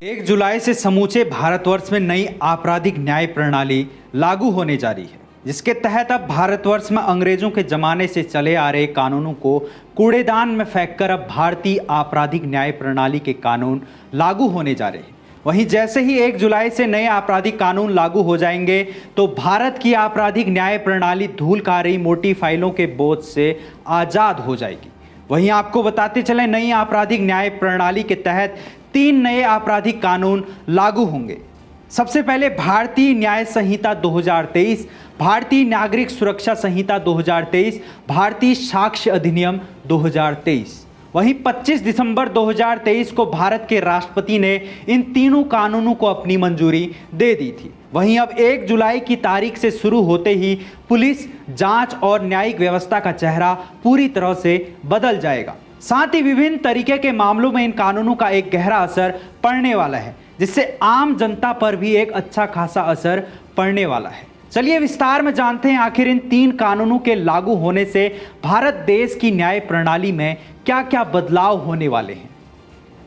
1 जुलाई से समूचे भारतवर्ष में नई आपराधिक न्याय प्रणाली लागू होने जा रही है, जिसके तहत अब भारतवर्ष में अंग्रेजों के जमाने से चले आ रहे कानूनों को कूड़ेदान में फेंककर अब भारतीय आपराधिक न्याय प्रणाली के कानून लागू होने जा रहे हैं। वहीं जैसे ही 1 जुलाई से नए आपराधिक कानून लागू हो जाएंगे तो भारत की आपराधिक न्याय प्रणाली धूल खा रही मोटी फाइलों के बोझ से आज़ाद हो जाएगी। वहीं आपको बताते चलें, नई आपराधिक न्याय प्रणाली के तहत 3 नए आपराधिक कानून लागू होंगे। सबसे पहले भारतीय न्याय संहिता 2023, भारतीय नागरिक सुरक्षा संहिता 2023, भारतीय साक्ष्य अधिनियम 2023। वहीं 25 दिसंबर 2023 को भारत के राष्ट्रपति ने इन तीनों कानूनों को अपनी मंजूरी दे दी थी। वहीं अब 1 जुलाई की तारीख से शुरू होते ही पुलिस, जांच और न्यायिक व्यवस्था का चेहरा पूरी तरह से बदल जाएगा। साथ ही विभिन्न तरीके के मामलों में इन कानूनों का एक गहरा असर पड़ने वाला है, जिससे आम जनता पर भी एक अच्छा खासा असर पड़ने वाला है। चलिए विस्तार में जानते हैं आखिर इन 3 कानूनों के लागू होने से भारत देश की न्याय प्रणाली में क्या क्या बदलाव होने वाले हैं।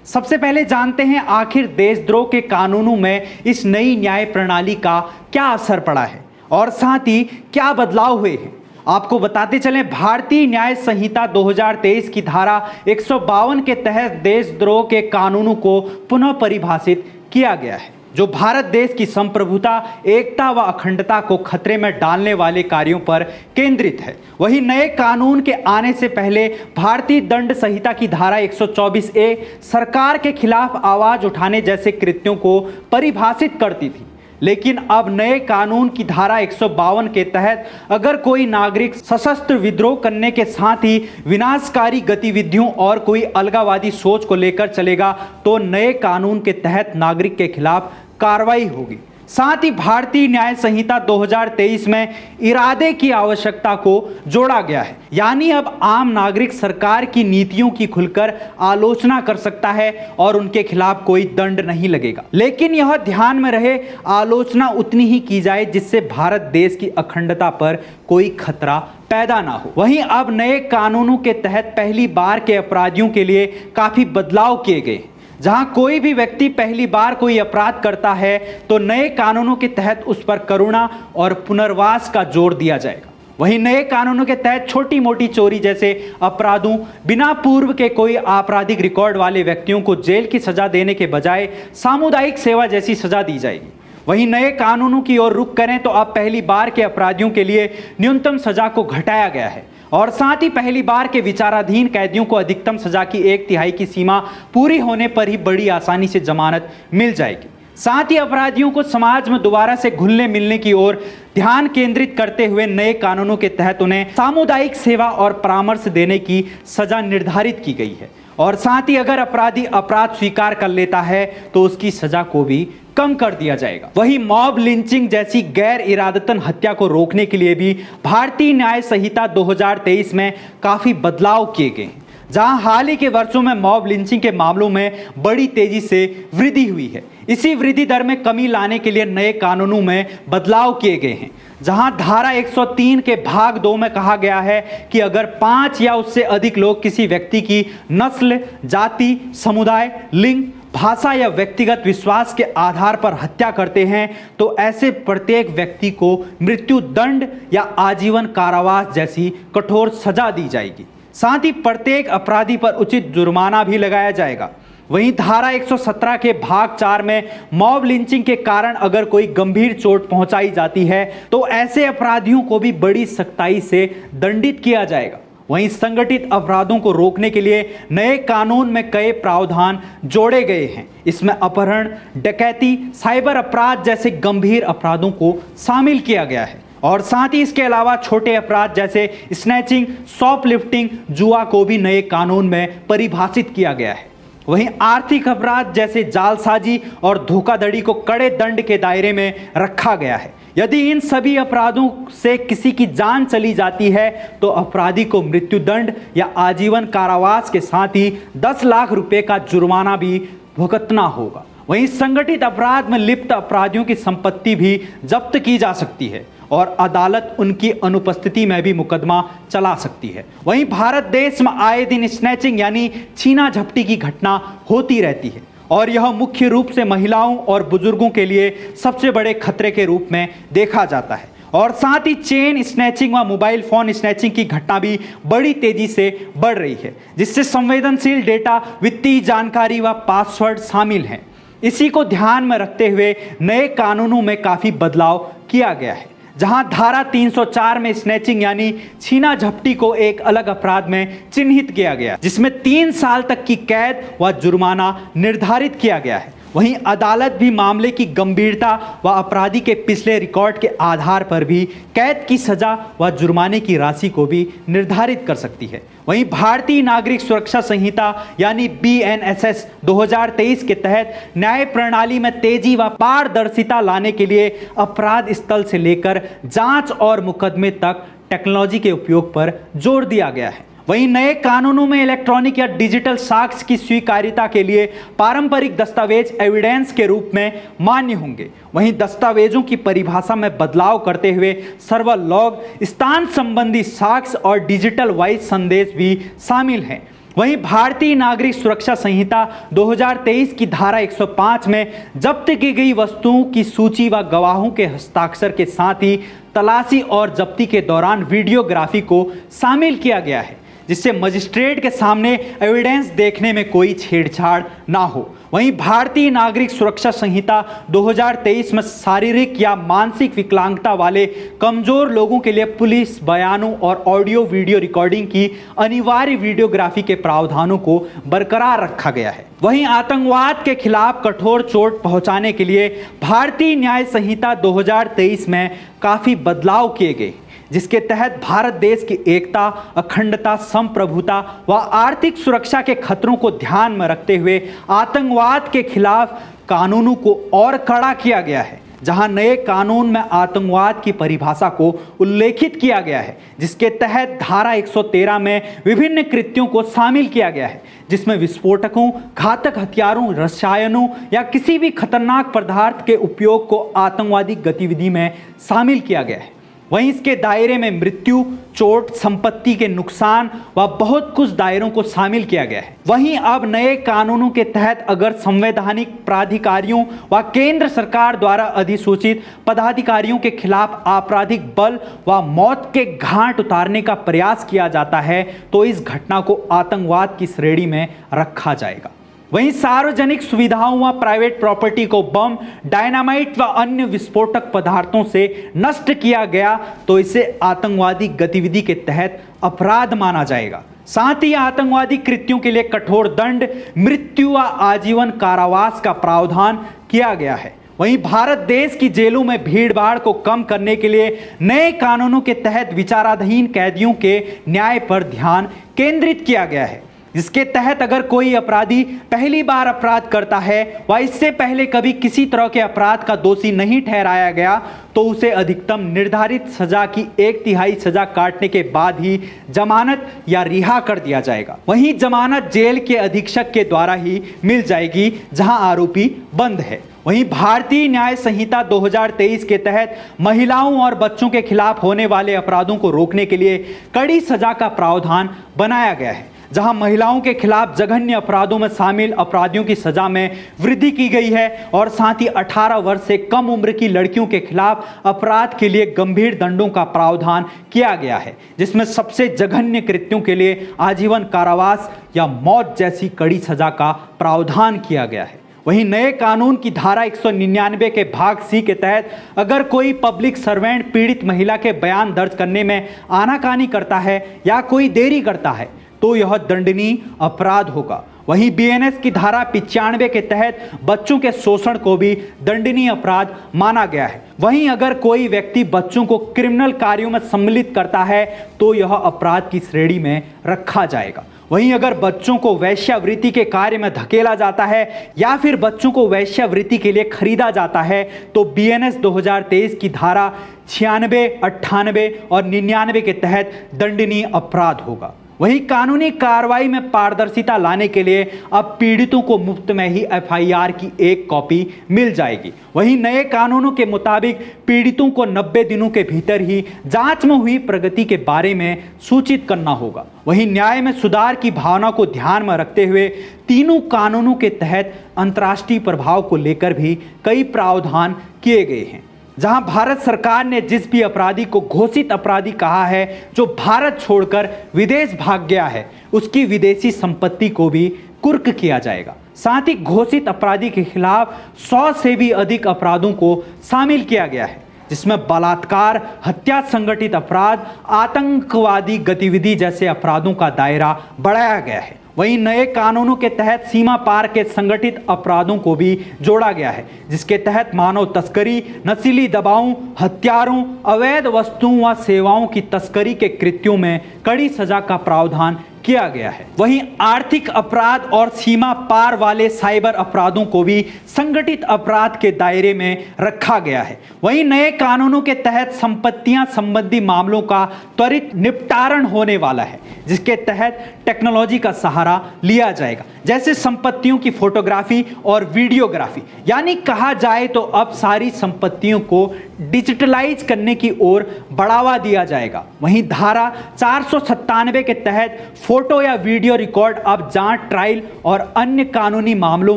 सबसे पहले जानते हैं आखिर देशद्रोह के कानूनों में इस नई न्याय प्रणाली का क्या असर पड़ा है और साथ ही क्या बदलाव हुए हैं। आपको बताते चलें, भारतीय न्याय संहिता 2023 की धारा 152 के तहत देशद्रोह के कानूनों को पुनः परिभाषित किया गया है, जो भारत देश की संप्रभुता, एकता व अखंडता को खतरे में डालने वाले कार्यों पर केंद्रित है। वहीं नए कानून के आने से पहले भारतीय दंड संहिता की धारा 124A सरकार के खिलाफ आवाज उठाने जैसे कृत्यों को परिभाषित करती थी, लेकिन अब नए कानून की धारा 152 के तहत अगर कोई नागरिक सशस्त्र विद्रोह करने के साथ ही विनाशकारी गतिविधियों और कोई अलगाववादी सोच को लेकर चलेगा तो नए कानून के तहत नागरिक के खिलाफ कार्रवाई होगी। साथ ही भारतीय न्याय संहिता 2023 में इरादे की आवश्यकता को जोड़ा गया है, यानी अब आम नागरिक सरकार की नीतियों की खुलकर आलोचना कर सकता है और उनके खिलाफ कोई दंड नहीं लगेगा। लेकिन यह ध्यान में रहे, आलोचना उतनी ही की जाए जिससे भारत देश की अखंडता पर कोई खतरा पैदा ना हो। वहीं अब नए कानूनों के तहत पहली बार के अपराधियों के लिए काफी बदलाव किए गए। जहां कोई भी व्यक्ति पहली बार कोई अपराध करता है तो नए कानूनों के तहत उस पर करुणा और पुनर्वास का जोर दिया जाएगा। वहीं नए कानूनों के तहत छोटी मोटी चोरी जैसे अपराधों, बिना पूर्व के कोई आपराधिक रिकॉर्ड वाले व्यक्तियों को जेल की सजा देने के बजाय सामुदायिक सेवा जैसी सजा दी जाएगी। वहीं नए कानूनों की ओर रुख करें तो अब पहली बार के अपराधियों के लिए न्यूनतम सजा को घटाया गया है और साथ ही पहली बार के विचाराधीन कैदियों को अधिकतम सजा की 1/3 की सीमा पूरी होने पर ही बड़ी आसानी से जमानत मिल जाएगी। साथ ही अपराधियों को समाज में दोबारा से घुलने मिलने की ओर ध्यान केंद्रित करते हुए नए कानूनों के तहत उन्हें सामुदायिक सेवा और परामर्श देने की सजा निर्धारित की गई है और साथ ही अगर अपराधी अपराध स्वीकार कर लेता है तो उसकी सजा को भी कम कर दिया जाएगा। वहीं मॉब लिंचिंग जैसी गैर इरादतन हत्या को रोकने के लिए भी भारतीय न्याय संहिता 2023 में काफी बदलाव किए गए हैं, जहां हाल ही के वर्षों में मॉब लिंचिंग के मामलों में बड़ी तेजी से वृद्धि हुई है। इसी वृद्धि दर में कमी लाने के लिए नए कानूनों में बदलाव किए गए हैं, जहां धारा 103 के भाग 2 में कहा गया है कि अगर 5 या उससे अधिक लोग किसी व्यक्ति की नस्ल, जाति, समुदाय, लिंग, भाषा या व्यक्तिगत विश्वास के आधार पर हत्या करते हैं तो ऐसे प्रत्येक व्यक्ति को मृत्यु दंड या आजीवन कारावास जैसी कठोर सजा दी जाएगी। साथ ही प्रत्येक अपराधी पर उचित जुर्माना भी लगाया जाएगा। वहीं धारा 117 के भाग 4 में मॉब लिंचिंग के कारण अगर कोई गंभीर चोट पहुंचाई जाती है तो ऐसे अपराधियों को भी बड़ी सख्ताई से दंडित किया जाएगा। वहीं संगठित अपराधों को रोकने के लिए नए कानून में कई प्रावधान जोड़े गए हैं। इसमें अपहरण, डकैती, साइबर अपराध जैसे गंभीर अपराधों को शामिल किया गया है और साथ ही इसके अलावा छोटे अपराध जैसे स्नैचिंग, शॉपलिफ्टिंग, जुआ को भी नए कानून में परिभाषित किया गया है। वहीं आर्थिक अपराध जैसे जालसाजी और धोखाधड़ी को कड़े दंड के दायरे में रखा गया है। यदि इन सभी अपराधों से किसी की जान चली जाती है तो अपराधी को मृत्युदंड या आजीवन कारावास के साथ ही 10 लाख रुपए का जुर्माना भी भुगतना होगा। वहीं संगठित अपराध में लिप्त अपराधियों की संपत्ति भी जब्त की जा सकती है और अदालत उनकी अनुपस्थिति में भी मुकदमा चला सकती है। वहीं भारत देश में आए दिन स्नैचिंग यानी छीना झपटी की घटना होती रहती है और यह मुख्य रूप से महिलाओं और बुजुर्गों के लिए सबसे बड़े खतरे के रूप में देखा जाता है। और साथ ही चेन स्नैचिंग व मोबाइल फोन स्नैचिंग की घटना भी बड़ी तेजी से बढ़ रही है, जिससे संवेदनशील डेटा, वित्तीय जानकारी व पासवर्ड शामिल हैं। इसी को ध्यान में रखते हुए नए कानूनों में काफ़ी बदलाव किया गया है, जहां धारा 304 में स्नैचिंग यानी छीना झपटी को एक अलग अपराध में चिन्हित किया गया, जिसमें 3 साल तक की कैद व जुर्माना निर्धारित किया गया है। वहीं अदालत भी मामले की गंभीरता व अपराधी के पिछले रिकॉर्ड के आधार पर भी कैद की सजा व जुर्माने की राशि को भी निर्धारित कर सकती है। वहीं भारतीय नागरिक सुरक्षा संहिता यानी BNSS 2023 के तहत न्याय प्रणाली में तेजी व पारदर्शिता लाने के लिए अपराध स्थल से लेकर जांच और मुकदमे तक टेक्नोलॉजी के उपयोग पर जोर दिया गया है। वहीं नए कानूनों में इलेक्ट्रॉनिक या डिजिटल साक्ष्य की स्वीकार्यता के लिए पारंपरिक दस्तावेज एविडेंस के रूप में मान्य होंगे। वहीं दस्तावेजों की परिभाषा में बदलाव करते हुए सर्वर लॉग, स्थान संबंधी साक्ष्य और डिजिटल वॉइस संदेश भी शामिल हैं। वहीं भारतीय नागरिक सुरक्षा संहिता 2023 की धारा 105 में जब्त की गई वस्तुओं की सूची व गवाहों के हस्ताक्षर के साथ ही तलाशी और जब्ती के दौरान वीडियोग्राफी को शामिल किया गया है, जिससे मजिस्ट्रेट के सामने एविडेंस देखने में कोई छेड़छाड़ ना हो। वहीं भारतीय नागरिक सुरक्षा संहिता 2023 में शारीरिक या मानसिक विकलांगता वाले कमजोर लोगों के लिए पुलिस बयानों और ऑडियो वीडियो रिकॉर्डिंग की अनिवार्य वीडियोग्राफी के प्रावधानों को बरकरार रखा गया है। वहीं आतंकवाद के खिलाफ कठोर चोट पहुंचाने के लिए भारतीय न्याय संहिता 2023 में काफी बदलाव किए गए, जिसके तहत भारत देश की एकता, अखंडता, संप्रभुता व आर्थिक सुरक्षा के खतरों को ध्यान में रखते हुए आतंकवाद के खिलाफ कानूनों को और कड़ा किया गया है। जहां नए कानून में आतंकवाद की परिभाषा को उल्लेखित किया गया है, जिसके तहत धारा 113 में विभिन्न कृत्यों को शामिल किया गया है, जिसमें विस्फोटकों, घातक हथियारों, रसायनों या किसी भी खतरनाक पदार्थ के उपयोग को आतंकवादी गतिविधि में शामिल किया गया है। वहीं इसके दायरे में मृत्यु, चोट, संपत्ति के नुकसान व बहुत कुछ दायरों को शामिल किया गया है। वहीं अब नए कानूनों के तहत अगर संवैधानिक प्राधिकारियों व केंद्र सरकार द्वारा अधिसूचित पदाधिकारियों के खिलाफ आपराधिक बल व मौत के घाट उतारने का प्रयास किया जाता है, तो इस घटना को आतंकवाद की श्रेणी में रखा जाएगा। वहीं सार्वजनिक सुविधाओं व प्राइवेट प्रॉपर्टी को बम, डायनामाइट व अन्य विस्फोटक पदार्थों से नष्ट किया गया तो इसे आतंकवादी गतिविधि के तहत अपराध माना जाएगा। साथ ही आतंकवादी कृत्यों के लिए कठोर दंड, मृत्यु व आजीवन कारावास का प्रावधान किया गया है। वहीं भारत देश की जेलों में भीड़भाड़ को कम करने के लिए नए कानूनों के तहत विचाराधीन कैदियों के न्याय पर ध्यान केंद्रित किया गया है, जिसके तहत अगर कोई अपराधी पहली बार अपराध करता है व इससे पहले कभी किसी तरह के अपराध का दोषी नहीं ठहराया गया तो उसे अधिकतम निर्धारित सजा की 1/3 सजा काटने के बाद ही जमानत या रिहा कर दिया जाएगा। वहीं जमानत जेल के अधीक्षक के द्वारा ही मिल जाएगी जहां आरोपी बंद है। वहीं भारतीय न्याय संहिता 2023 के तहत महिलाओं और बच्चों के खिलाफ होने वाले अपराधों को रोकने के लिए कड़ी सजा का प्रावधान बनाया गया है, जहां महिलाओं के खिलाफ जघन्य अपराधों में शामिल अपराधियों की सजा में वृद्धि की गई है और साथ ही 18 वर्ष से कम उम्र की लड़कियों के खिलाफ अपराध के लिए गंभीर दंडों का प्रावधान किया गया है, जिसमें सबसे जघन्य कृत्यों के लिए आजीवन कारावास या मौत जैसी कड़ी सजा का प्रावधान किया गया है। वहीं नए कानून की धारा 199 के भाग सी के तहत अगर कोई पब्लिक सर्वेंट पीड़ित महिला के बयान दर्ज करने में आनाकानी करता है या कोई देरी करता है तो यह दंडनीय अपराध होगा। वहीं BNS की धारा 95 के तहत बच्चों के शोषण को भी दंडनीय अपराध माना गया है। वहीं अगर कोई व्यक्ति बच्चों को क्रिमिनल कार्यों में सम्मिलित करता है तो यह अपराध की श्रेणी में रखा जाएगा। वहीं अगर बच्चों को वेश्यावृत्ति के कार्य में धकेला जाता है या फिर बच्चों को वेश्यावृत्ति के लिए खरीदा जाता है तो BNS 2023 की धारा 96, 98 और 99 के तहत दंडनीय अपराध होगा। वहीं कानूनी कार्रवाई में पारदर्शिता लाने के लिए अब पीड़ितों को मुफ्त में ही एफआईआर की एक कॉपी मिल जाएगी। वहीं नए कानूनों के मुताबिक पीड़ितों को 90 दिनों के भीतर ही जांच में हुई प्रगति के बारे में सूचित करना होगा। वहीं न्याय में सुधार की भावना को ध्यान में रखते हुए तीनों कानूनों के तहत अंतर्राष्ट्रीय प्रभाव को लेकर भी कई प्रावधान किए गए हैं। जहां भारत सरकार ने जिस भी अपराधी को घोषित अपराधी कहा है जो भारत छोड़कर विदेश भाग गया है, उसकी विदेशी संपत्ति को भी कुर्क किया जाएगा। साथ ही घोषित अपराधी के खिलाफ 100 से भी अधिक अपराधों को शामिल किया गया है, जिसमें बलात्कार, हत्या, संगठित अपराध, आतंकवादी गतिविधि जैसे अपराधों का दायरा बढ़ाया गया है। वहीं नए कानूनों के तहत सीमा पार के संगठित अपराधों को भी जोड़ा गया है, जिसके तहत मानव तस्करी, नशीली दवाओं, हथियारों, अवैध वस्तुओं व सेवाओं की तस्करी के कृत्यों में कड़ी सजा का प्रावधान किया गया है। वहीं आर्थिक अपराध और सीमा पार वाले साइबर अपराधों को भी संगठित अपराध के दायरे में रखा गया है। वहीं नए कानूनों के तहत संपत्तियां संबंधी मामलों का त्वरित निपटारण होने वाला है, जिसके तहत टेक्नोलॉजी का सहारा लिया जाएगा, जैसे संपत्तियों की फोटोग्राफी और वीडियोग्राफी। यानी कहा जाए तो अब सारी संपत्तियों को डिजिटलाइज करने की ओर बढ़ावा दिया जाएगा। वहीं धारा 497 के तहत फोटो या वीडियो रिकॉर्ड अब जांच, ट्रायल और अन्य कानूनी मामलों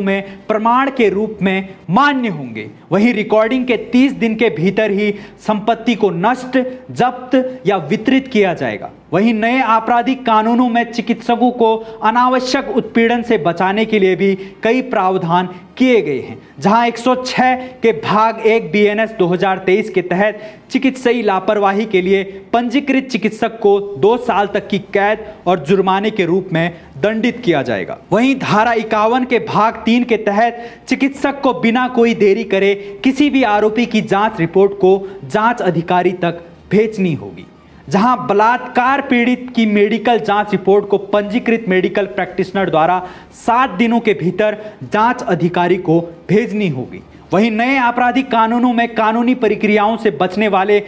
में प्रमाण के रूप में मान्य होंगे। वहीं रिकॉर्डिंग के 30 दिन के भीतर ही संपत्ति को नष्ट, जब्त या वितरित किया जाएगा। वहीं नए आपराधिक कानूनों में चिकित्सकों को अनावश्यक उत्पीड़न से बचाने के लिए भी कई प्रावधान किए गए हैं, जहां 106 के भाग 1 बीएनएस 2023 के तहत चिकित्सीय लापरवाही के लिए पंजीकृत चिकित्सक को 2 साल तक की कैद और जुर्माने के रूप में दंडित किया जाएगा। वहीं धारा 51 के भाग 3 के तहत चिकित्सक को बिना कोई देरी करे किसी भी आरोपी की जांच रिपोर्ट को जांच अधिकारी तक भेजनी होगी। जहां बलात्कार पीड़ित की मेडिकल जांच रिपोर्ट को पंजीकृत मेडिकल प्रैक्टिशनर द्वारा 7 दिनों के भीतर जांच अधिकारी को भेजनी होगी। वहीं नए आपराधिक कानूनों में कानूनी प्रक्रियाओं से बचने वाले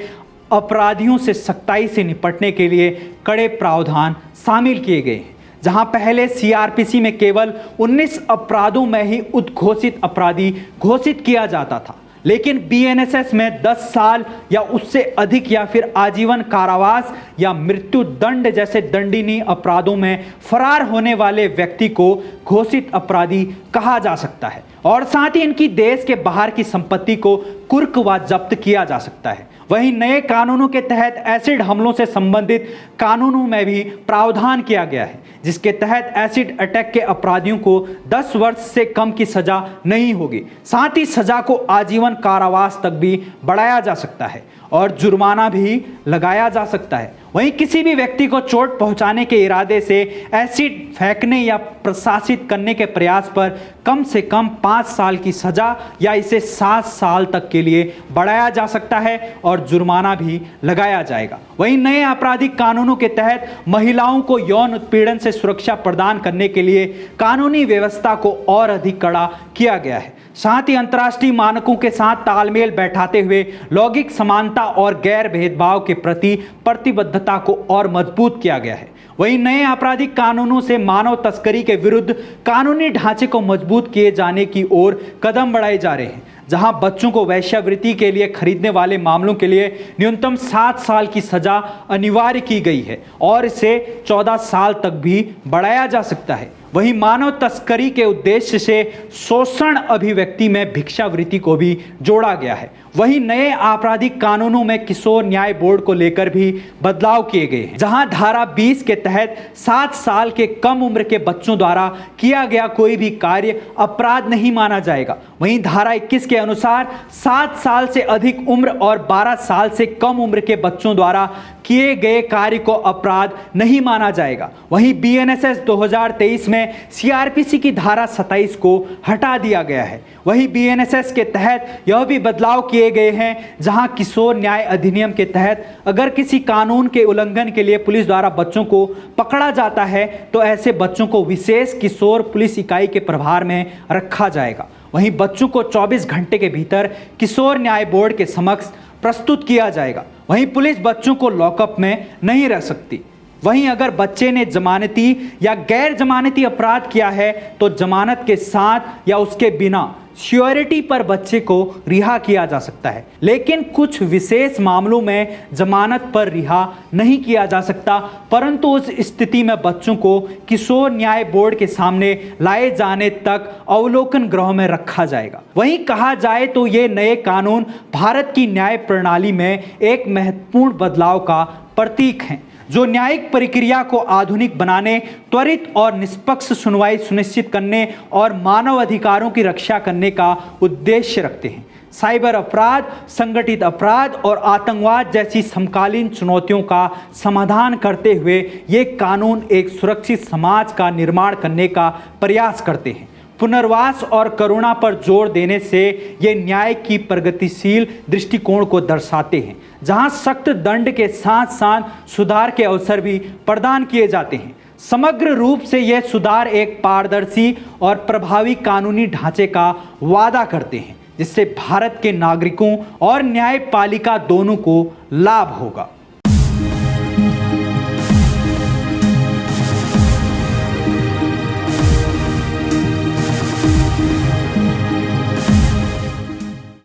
अपराधियों से सख्ताई से निपटने के लिए कड़े प्रावधान शामिल किए गए हैं। जहां पहले सीआरपीसी में केवल 19 अपराधों में ही उद्घोषित अपराधी घोषित किया जाता था, लेकिन बीएनएसएस में 10 साल या उससे अधिक या फिर आजीवन कारावास या मृत्यु दंड जैसे दंडनीय अपराधों में फरार होने वाले व्यक्ति को घोषित अपराधी कहा जा सकता है और साथ ही इनकी देश के बाहर की संपत्ति को कुर्क व जब्त किया जा सकता है। वहीं नए कानूनों के तहत एसिड हमलों से संबंधित कानूनों में भी प्रावधान किया गया है, जिसके तहत एसिड अटैक के अपराधियों को 10 वर्ष से कम की सजा नहीं होगी। साथ ही सजा को आजीवन कारावास तक भी बढ़ाया जा सकता है और जुर्माना भी लगाया जा सकता है। वहीं किसी भी व्यक्ति को चोट पहुंचाने के इरादे से एसिड फेंकने या प्रशासित करने के प्रयास पर कम से कम 5 साल की सजा या इसे 7 साल तक के लिए बढ़ाया जा सकता है और जुर्माना भी लगाया जाएगा। वहीं नए आपराधिक कानूनों के तहत महिलाओं को यौन उत्पीड़न से सुरक्षा प्रदान करने के लिए कानूनी व्यवस्था को और अधिक कड़ा किया गया है। साथ ही अंतर्राष्ट्रीय मानकों के साथ तालमेल बैठाते हुए लैंगिक समानता और गैर भेदभाव के प्रति प्रतिबद्धता को और मजबूत किया गया है। वहीं नए आपराधिक कानूनों से मानव तस्करी के विरुद्ध कानूनी ढांचे को मजबूत किए जाने की ओर कदम बढ़ाए जा रहे हैं, जहां बच्चों को वेश्यावृत्ति के लिए खरीदने वाले मामलों के लिए न्यूनतम 7 साल की सजा अनिवार्य की गई है और इसे 14 साल तक भी बढ़ाया जा सकता है। वहीं मानव तस्करी के उद्देश्य से शोषण अभिव्यक्ति में भिक्षावृत्ति को भी जोड़ा गया है। वहीं नए आपराधिक कानूनों में किशोर न्याय बोर्ड को लेकर भी बदलाव किए गए हैं, जहां धारा 20 के तहत 7 साल के कम उम्र के बच्चों द्वारा किया गया कोई भी कार्य अपराध नहीं माना जाएगा। वहीं धारा 21 के अनुसार 7 साल से अधिक उम्र और 12 साल से कम उम्र के बच्चों द्वारा किए गए कार्य को अपराध नहीं माना जाएगा। वहीं बीएनएसएस 2023 में सीआरपीसी की धारा 27 को हटा दिया गया है। वहीं बीएनएसएस के तहत यह भी बदलाव किए गए हैं, जहां किशोर न्याय अधिनियम के तहत अगर किसी कानून के उल्लंघन के लिए पुलिस द्वारा बच्चों को पकड़ा जाता है तो ऐसे बच्चों को विशेष किशोर पुलिस इकाई के प्रभार में रखा जाएगा। वहीं बच्चों को 24 घंटे के भीतर किशोर न्याय बोर्ड के समक्ष प्रस्तुत किया जाएगा। वहीं पुलिस बच्चों को लॉकअप में नहीं रख सकती। वहीं अगर बच्चे ने जमानती या गैर जमानती अपराध किया है तो जमानत के साथ या उसके बिना श्योरिटी पर बच्चे को रिहा किया जा सकता है। लेकिन कुछ विशेष मामलों में जमानत पर रिहा नहीं किया जा सकता, परंतु उस स्थिति में बच्चों को किशोर न्याय बोर्ड के सामने लाए जाने तक अवलोकन गृह में रखा जाएगा। वहीं कहा जाए तो ये नए कानून भारत की न्याय प्रणाली में एक महत्वपूर्ण बदलाव का प्रतीक हैं, जो न्यायिक प्रक्रिया को आधुनिक बनाने, त्वरित और निष्पक्ष सुनवाई सुनिश्चित करने और मानव अधिकारों की रक्षा करने का उद्देश्य रखते हैं। साइबर अपराध, संगठित अपराध और आतंकवाद जैसी समकालीन चुनौतियों का समाधान करते हुए ये कानून एक सुरक्षित समाज का निर्माण करने का प्रयास करते हैं। पुनर्वास और करुणा पर जोर देने से ये न्याय की प्रगतिशील दृष्टिकोण को दर्शाते हैं, जहां सख्त दंड के साथ साथ सुधार के अवसर भी प्रदान किए जाते हैं। समग्र रूप से यह सुधार एक पारदर्शी और प्रभावी कानूनी ढांचे का वादा करते हैं, जिससे भारत के नागरिकों और न्यायपालिका दोनों को लाभ होगा।